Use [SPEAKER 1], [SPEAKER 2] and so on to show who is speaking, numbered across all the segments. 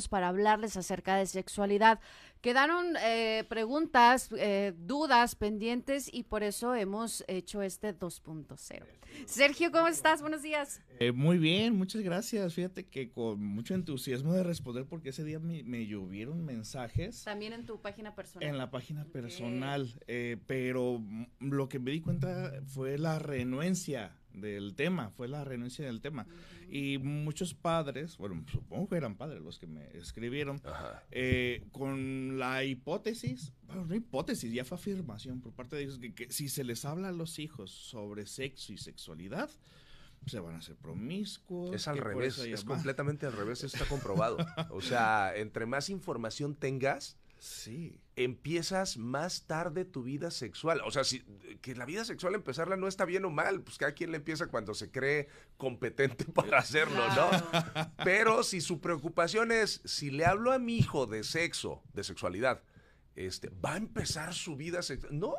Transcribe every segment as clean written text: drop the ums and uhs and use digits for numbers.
[SPEAKER 1] para hablarles acerca de sexualidad. Quedaron preguntas, dudas pendientes y por eso hemos hecho este 2.0. Sergio, ¿cómo estás? Buenos días.
[SPEAKER 2] Muy bien, muchas gracias. Fíjate que con mucho entusiasmo de responder porque ese día me llovieron mensajes
[SPEAKER 1] También en tu página personal.
[SPEAKER 2] en la página personal, pero lo que me di cuenta fue la renuencia del tema, y muchos padres, bueno, supongo que eran padres los que me escribieron, con la hipótesis, bueno, no hipótesis, ya fue afirmación por parte de ellos, que si se les habla a los hijos sobre sexo y sexualidad, se van a hacer promiscuos.
[SPEAKER 3] Es al revés, es completamente al revés, eso está comprobado. O sea, entre más información tengas,
[SPEAKER 2] sí,
[SPEAKER 3] empiezas más tarde tu vida sexual. O sea, que la vida sexual empezarla no está bien o mal, pues cada quien le empieza cuando se cree competente para hacerlo, ¿no? Pero si su preocupación es, si le hablo a mi hijo de sexo, de sexualidad, va a empezar su vida sexual. No,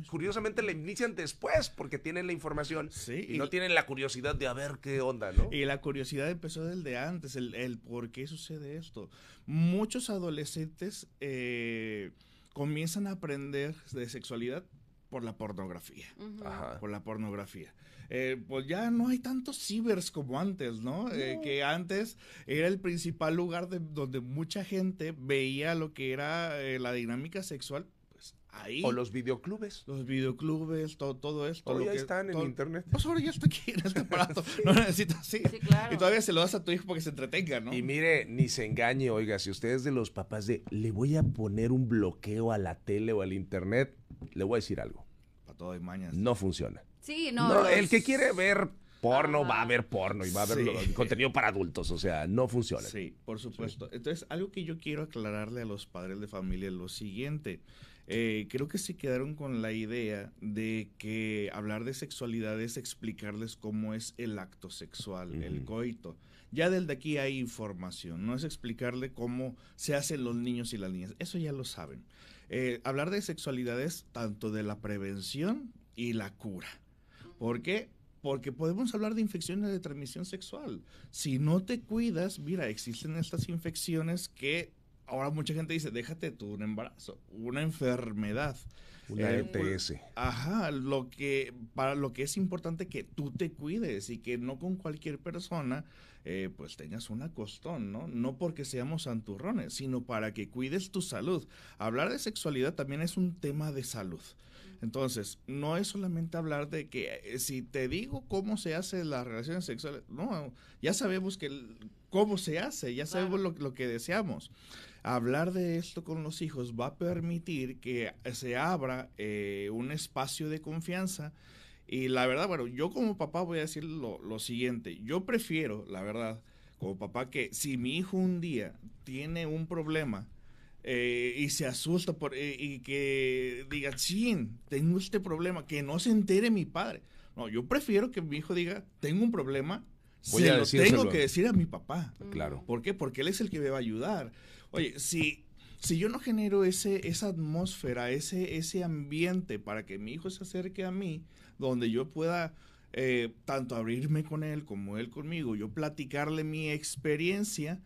[SPEAKER 3] curiosamente la inician después porque tienen la información,
[SPEAKER 2] sí,
[SPEAKER 3] y no tienen la curiosidad de a ver qué onda, ¿no?
[SPEAKER 2] Y la curiosidad empezó desde antes, el por qué sucede esto. Muchos adolescentes comienzan a aprender de sexualidad por la pornografía.
[SPEAKER 3] Ajá.
[SPEAKER 2] Por la pornografía. Pues ya no hay tantos cibers como antes, ¿no? Que antes era el principal lugar donde mucha gente veía lo que era la dinámica sexual. Pues ahí.
[SPEAKER 3] O los videoclubes.
[SPEAKER 2] Los videoclubes, todo esto.
[SPEAKER 3] Hoy ya están en internet.
[SPEAKER 2] Pues ahora ya está aquí en este aparato. Sí. No necesitas, sí.
[SPEAKER 1] Claro.
[SPEAKER 2] Y todavía se lo das a tu hijo para que se entretenga, ¿no?
[SPEAKER 3] Y mire, ni se engañe, oiga, si usted es de los papás de, le voy a poner un bloqueo a la tele o al internet, le voy a decir algo.
[SPEAKER 2] Para todo hay mañas.
[SPEAKER 3] No funciona.
[SPEAKER 1] Sí,
[SPEAKER 3] no, el que quiere ver porno va a ver porno y va a ver contenido para adultos, o sea, no funciona.
[SPEAKER 2] Sí, por supuesto. Sí. Entonces, algo que yo quiero aclararle a los padres de familia es lo siguiente. Creo que se quedaron con la idea de que hablar de sexualidad es explicarles cómo es el acto sexual, el coito. Ya desde aquí hay información, no es explicarle cómo se hacen los niños y las niñas, eso ya lo saben. Hablar de sexualidad es tanto de la prevención y la cura. ¿Por qué? Porque podemos hablar de infecciones de transmisión sexual. Si no te cuidas, mira, existen estas infecciones que ahora mucha gente dice, déjate tú un embarazo, una enfermedad.
[SPEAKER 3] Una ETS.
[SPEAKER 2] Para lo que es importante que tú te cuides y que no con cualquier persona pues tengas un acostón, ¿no? No porque seamos santurrones, sino para que cuides tu salud. Hablar de sexualidad también es un tema de salud. Entonces, no es solamente hablar de que si te digo cómo se hace las relaciones sexuales, no, ya sabemos cómo se hace, ya sabemos lo que deseamos. Hablar de esto con los hijos va a permitir que se abra un espacio de confianza. Y la verdad, bueno, yo como papá voy a decir lo siguiente, yo prefiero, la verdad, como papá, que si mi hijo un día tiene un problema, y se asusta y que diga, sí, tengo este problema, que no se entere mi padre. No, yo prefiero que mi hijo diga, tengo un problema, tengo que decir a mi papá.
[SPEAKER 3] Claro.
[SPEAKER 2] ¿Por qué? Porque él es el que me va a ayudar. Oye, si yo no genero esa atmósfera, ese ambiente para que mi hijo se acerque a mí, donde yo pueda tanto abrirme con él como él conmigo, yo platicarle mi experiencia,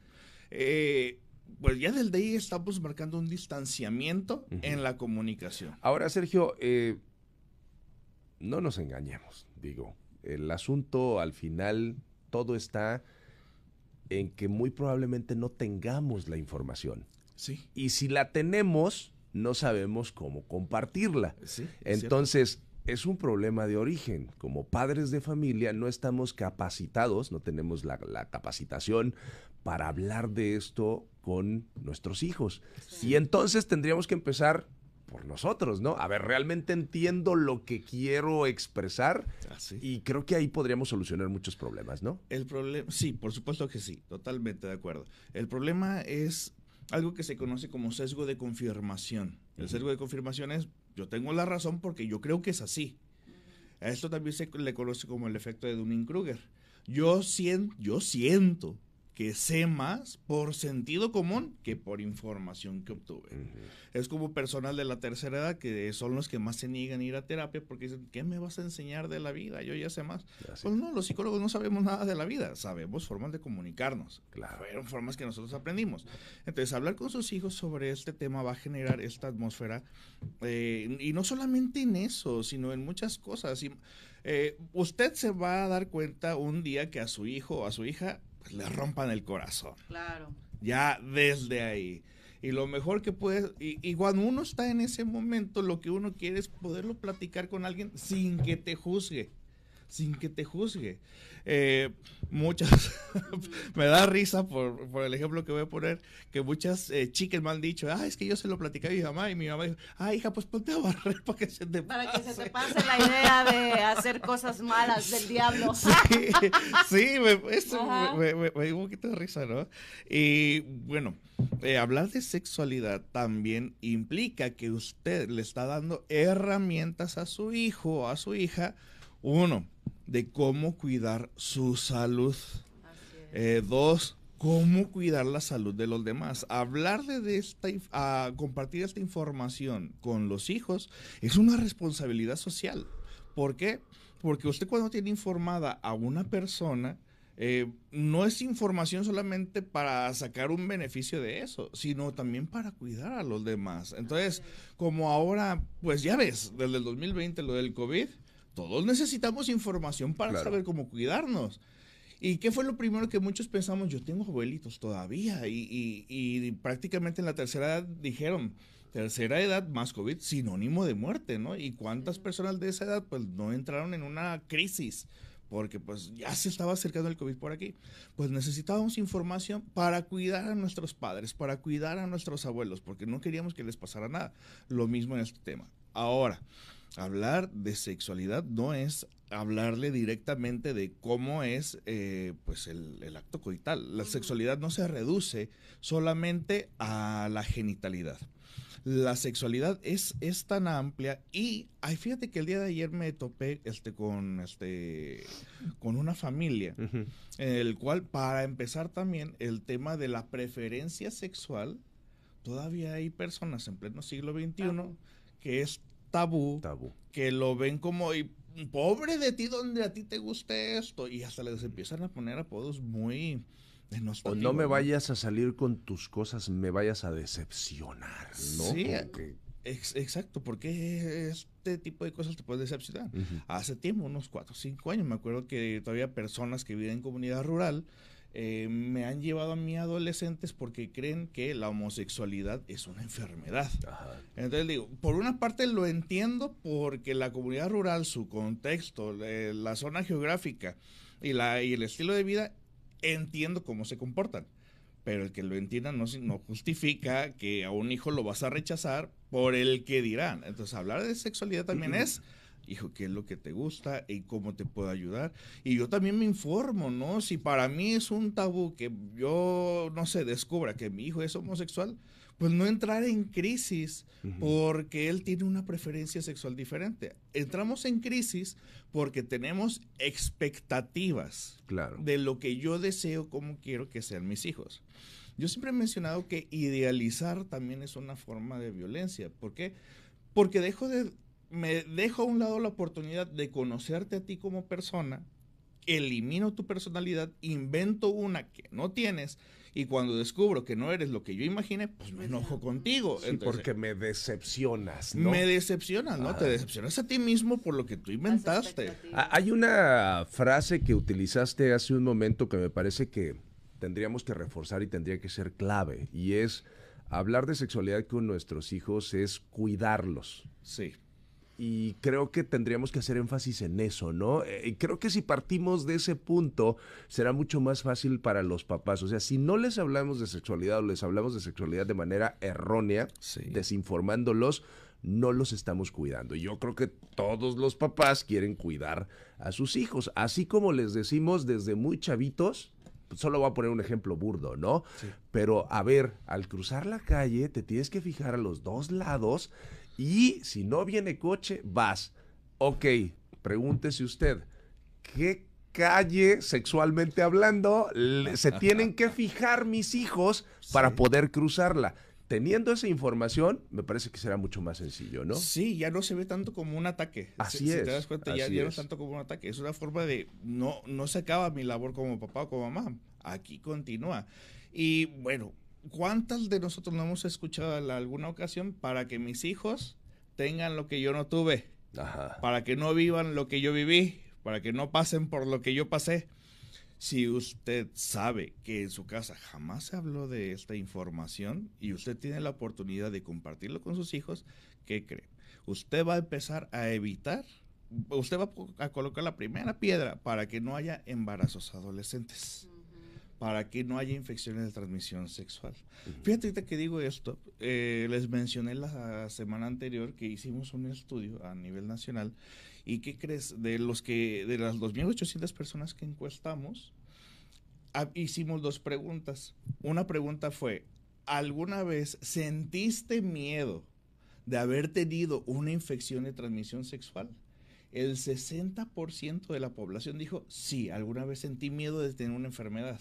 [SPEAKER 2] pues ya desde ahí estamos marcando un distanciamiento en la comunicación.
[SPEAKER 3] Ahora, Sergio, no nos engañemos, digo, el asunto al final, todo está en que muy probablemente no tengamos la información.
[SPEAKER 2] Sí.
[SPEAKER 3] Y si la tenemos, no sabemos cómo compartirla.
[SPEAKER 2] Sí,
[SPEAKER 3] entonces, es un problema de origen. Como padres de familia no estamos capacitados, no tenemos la capacitación para hablar de esto con nuestros hijos. Sí. Y entonces tendríamos que empezar por nosotros, ¿no? A ver, realmente entiendo lo que quiero expresar y creo que ahí podríamos solucionar muchos problemas, ¿no?
[SPEAKER 2] El problema, sí, por supuesto que sí, totalmente de acuerdo. El problema es algo que se conoce como sesgo de confirmación. El sesgo de confirmación es, yo tengo la razón porque yo creo que es así. A esto también se le conoce como el efecto de Dunning-Kruger. Yo siento que sé más por sentido común que por información que obtuve. Es como personas de la tercera edad que son los que más se niegan a ir a terapia porque dicen, ¿qué me vas a enseñar de la vida? Yo ya sé más. Pues no, los psicólogos no sabemos nada de la vida, sabemos formas de comunicarnos.
[SPEAKER 3] Claro.
[SPEAKER 2] Fueron formas que nosotros aprendimos. Entonces, hablar con sus hijos sobre este tema va a generar esta atmósfera, y no solamente en eso, sino en muchas cosas. Usted se va a dar cuenta un día que a su hijo o a su hija pues, le rompan el corazón.
[SPEAKER 1] Claro.
[SPEAKER 2] Ya desde ahí. Y lo mejor que puedes, y cuando uno está en ese momento, lo que uno quiere es poderlo platicar con alguien sin que te juzgue. Sin que te juzgue. Muchas, me da risa por el ejemplo que voy a poner, que muchas chicas me han dicho, es que yo se lo platicé a mi mamá, y mi mamá dijo, hija, pues ponte a barrer para que se te pase.
[SPEAKER 1] Para que se te pase la idea de hacer cosas malas del diablo.
[SPEAKER 2] Sí, me dio un poquito de risa, ¿no? Y bueno, hablar de sexualidad también implica que usted le está dando herramientas a su hijo o a su hija, uno, de cómo cuidar su salud. Dos, cómo cuidar la salud de los demás. Hablarle de compartir esta información con los hijos es una responsabilidad social. ¿Por qué? Porque usted cuando tiene informada a una persona, no es información solamente para sacar un beneficio de eso, sino también para cuidar a los demás. Entonces, como ahora, pues ya ves, desde el 2020 lo del COVID, todos necesitamos información para saber cómo cuidarnos. ¿Y qué fue lo primero que muchos pensamos? Yo tengo abuelitos todavía y prácticamente en la tercera edad dijeron, tercera edad más COVID, sinónimo de muerte, ¿no? ¿Y cuántas personas de esa edad pues no entraron en una crisis? Porque pues ya se estaba acercando el COVID por aquí. Pues necesitábamos información para cuidar a nuestros padres, para cuidar a nuestros abuelos, porque no queríamos que les pasara nada. Lo mismo en este tema. Ahora, hablar de sexualidad no es hablarle directamente de cómo es pues el acto coital. La sexualidad no se reduce solamente a la genitalidad. La sexualidad es tan amplia y fíjate que el día de ayer me topé con una familia en el cual, para empezar también, el tema de la preferencia sexual, todavía hay personas en pleno siglo XXI que es tabú, que lo ven como, pobre de ti donde a ti te guste esto, y hasta les empiezan a poner apodos muy
[SPEAKER 3] o no me vayas a salir con tus cosas, me vayas a decepcionar, ¿no?
[SPEAKER 2] Sí, exacto, porque este tipo de cosas te pueden decepcionar. Hace tiempo, unos 4 o 5 años, me acuerdo que todavía personas que viven en comunidad rural me han llevado a mí adolescentes porque creen que la homosexualidad es una enfermedad. Entonces digo, por una parte lo entiendo porque la comunidad rural, su contexto, la zona geográfica y el estilo de vida, entiendo cómo se comportan. Pero el que lo entienda no justifica que a un hijo lo vas a rechazar por el que dirán. Entonces hablar de sexualidad también es, hijo, ¿qué es lo que te gusta y cómo te puedo ayudar? Y yo también me informo, ¿no? Si para mí es un tabú que yo, no sé, descubra que mi hijo es homosexual, pues no entrar en crisis porque él tiene una preferencia sexual diferente. Entramos en crisis porque tenemos expectativas de lo que yo deseo, cómo quiero que sean mis hijos. Yo siempre he mencionado que idealizar también es una forma de violencia. ¿Por qué? Porque me dejo a un lado la oportunidad de conocerte a ti como persona, elimino tu personalidad, invento una que no tienes, y cuando descubro que no eres lo que yo imaginé, pues me enojo contigo.
[SPEAKER 3] Sí, entonces, porque me decepcionas, ¿no?
[SPEAKER 2] Me decepcionas, ¿no? Te decepcionas a ti mismo por lo que tú inventaste.
[SPEAKER 3] Hay una frase que utilizaste hace un momento que me parece que tendríamos que reforzar y tendría que ser clave, y es hablar de sexualidad con nuestros hijos es cuidarlos.
[SPEAKER 2] Sí.
[SPEAKER 3] Y creo que tendríamos que hacer énfasis en eso, ¿no? Y creo que si partimos de ese punto, será mucho más fácil para los papás. O sea, si no les hablamos de sexualidad o les hablamos de sexualidad de manera errónea, desinformándolos, no los estamos cuidando. Y yo creo que todos los papás quieren cuidar a sus hijos. Así como les decimos desde muy chavitos, solo voy a poner un ejemplo burdo, ¿no? Sí. Pero, a ver, al cruzar la calle, te tienes que fijar a los dos lados. Y si no viene coche, vas. Ok, pregúntese usted, ¿qué calle, sexualmente hablando, se tienen que fijar mis hijos para poder cruzarla. Teniendo esa información, me parece que será mucho más sencillo, ¿no?
[SPEAKER 2] Sí, ya no se ve tanto como un ataque.
[SPEAKER 3] Así
[SPEAKER 2] Si
[SPEAKER 3] es.
[SPEAKER 2] te das cuenta, ya no es tanto como un ataque. Es una forma de, no se acaba mi labor como papá o como mamá. Aquí continúa. Y bueno, ¿cuántas de nosotros no hemos escuchado en alguna ocasión para que mis hijos tengan lo que yo no tuve?
[SPEAKER 3] Ajá.
[SPEAKER 2] Para que no vivan lo que yo viví, para que no pasen por lo que yo pasé. Si usted sabe que en su casa jamás se habló de esta información y usted tiene la oportunidad de compartirlo con sus hijos, ¿qué cree? Usted va a empezar a evitar, usted va a colocar la primera piedra para que no haya embarazos adolescentes, para que no haya infecciones de transmisión sexual. Fíjate ahorita que digo esto, les mencioné la semana anterior que hicimos un estudio a nivel nacional. ¿Y qué crees? De las 2.800 personas que encuestamos, hicimos 2 preguntas. Una pregunta fue, ¿alguna vez sentiste miedo de haber tenido una infección de transmisión sexual? El 60% de la población dijo, sí, alguna vez sentí miedo de tener una enfermedad.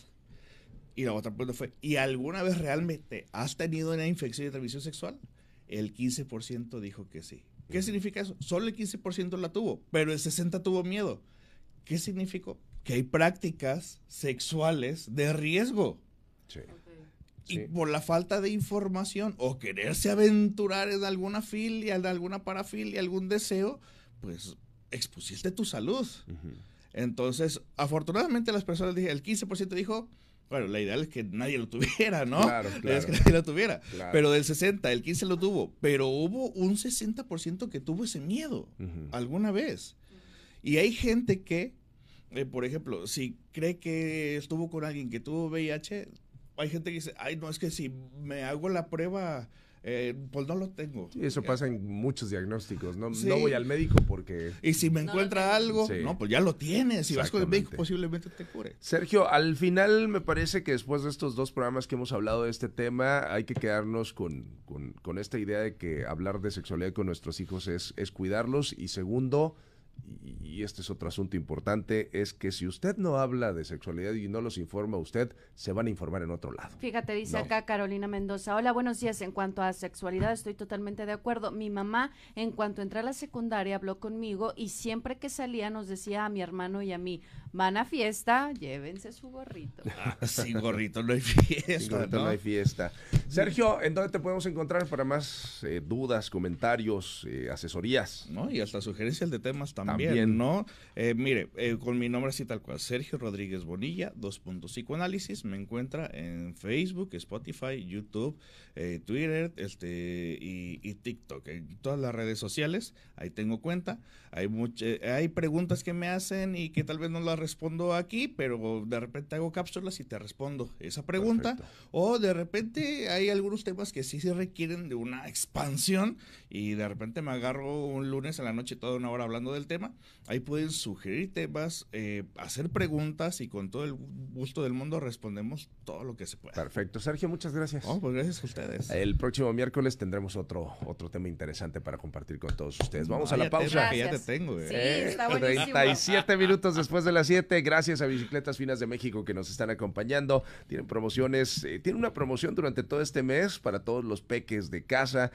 [SPEAKER 2] Y la otra pregunta fue, ¿y alguna vez realmente has tenido una infección de transmisión sexual? El 15% dijo que sí. ¿Qué significa eso? Solo el 15% la tuvo, pero el 60% tuvo miedo. ¿Qué significó? Que hay prácticas sexuales de riesgo.
[SPEAKER 3] Sí.
[SPEAKER 2] Y por la falta de información o quererse aventurar en alguna filia, en alguna parafilia, algún deseo, pues expusiste tu salud. Entonces, afortunadamente las personas, el 15% dijo, bueno, la idea es que nadie lo tuviera, ¿no?
[SPEAKER 3] Claro.
[SPEAKER 2] La idea es que nadie lo tuviera.
[SPEAKER 3] Claro.
[SPEAKER 2] Pero del 60, el 15 lo tuvo. Pero hubo un 60% que tuvo ese miedo alguna vez. Y hay gente que, por ejemplo, si cree que estuvo con alguien que tuvo VIH, hay gente que dice, ay, no, es que si me hago la prueba, pues no lo tengo.
[SPEAKER 3] Sí, eso pasa en muchos diagnósticos. No,
[SPEAKER 2] Sí.
[SPEAKER 3] no voy al médico porque...
[SPEAKER 2] Y si me encuentra algo,
[SPEAKER 3] Sí.
[SPEAKER 2] no, pues ya lo tienes. Si vas con el médico,
[SPEAKER 3] Exactamente.
[SPEAKER 2] posiblemente te cure.
[SPEAKER 3] Sergio, al final me parece que después de estos 2 programas que hemos hablado de este tema, hay que quedarnos con esta idea de que hablar de sexualidad con nuestros hijos es cuidarlos. Y segundo, y este es otro asunto importante, es que si usted no habla de sexualidad y no los informa a usted, se van a informar en otro lado.
[SPEAKER 1] Fíjate, dice
[SPEAKER 3] No.
[SPEAKER 1] acá Carolina Mendoza, hola, buenos días, en cuanto a sexualidad estoy totalmente de acuerdo. Mi mamá, en cuanto entré a la secundaria, habló conmigo y siempre que salía nos decía a mi hermano y a mí, van a fiesta, llévense su gorrito.
[SPEAKER 2] Sin gorrito no hay fiesta,
[SPEAKER 3] Sin gorrito no hay fiesta. Sergio, ¿en dónde te podemos encontrar para más dudas, comentarios, asesorías?
[SPEAKER 2] ¿No? Y hasta sugerencias de temas también,
[SPEAKER 3] También.
[SPEAKER 2] ¿no? Mire, con mi nombre así tal cual, Sergio Rodríguez Bonilla, 2 Psicoanálisis, me encuentra en Facebook, Spotify, YouTube, Twitter, y TikTok, en todas las redes sociales, ahí tengo cuenta. Hay preguntas que me hacen y que tal vez no las respondo aquí, pero de repente hago cápsulas y te respondo esa pregunta.
[SPEAKER 3] Perfecto.
[SPEAKER 2] O de repente hay algunos temas que sí se requieren de una expansión y de repente me agarro un lunes en la noche toda una hora hablando del tema. Ahí pueden sugerir temas, hacer preguntas y con todo el gusto del mundo respondemos todo lo que se pueda.
[SPEAKER 3] Perfecto. Sergio, muchas gracias.
[SPEAKER 2] Oh, pues gracias a ustedes.
[SPEAKER 3] El próximo miércoles tendremos otro tema interesante para compartir con todos ustedes. Vamos a la
[SPEAKER 2] Vaya
[SPEAKER 3] pausa.
[SPEAKER 2] tema que ya te
[SPEAKER 1] Gracias.
[SPEAKER 2] tengo.
[SPEAKER 1] Sí, está buenísimo.
[SPEAKER 3] 37 minutos después de las 7. Gracias a Bicicletas Finas de México que nos están acompañando. Tienen promociones, tienen una promoción durante todo este mes para todos los peques de casa.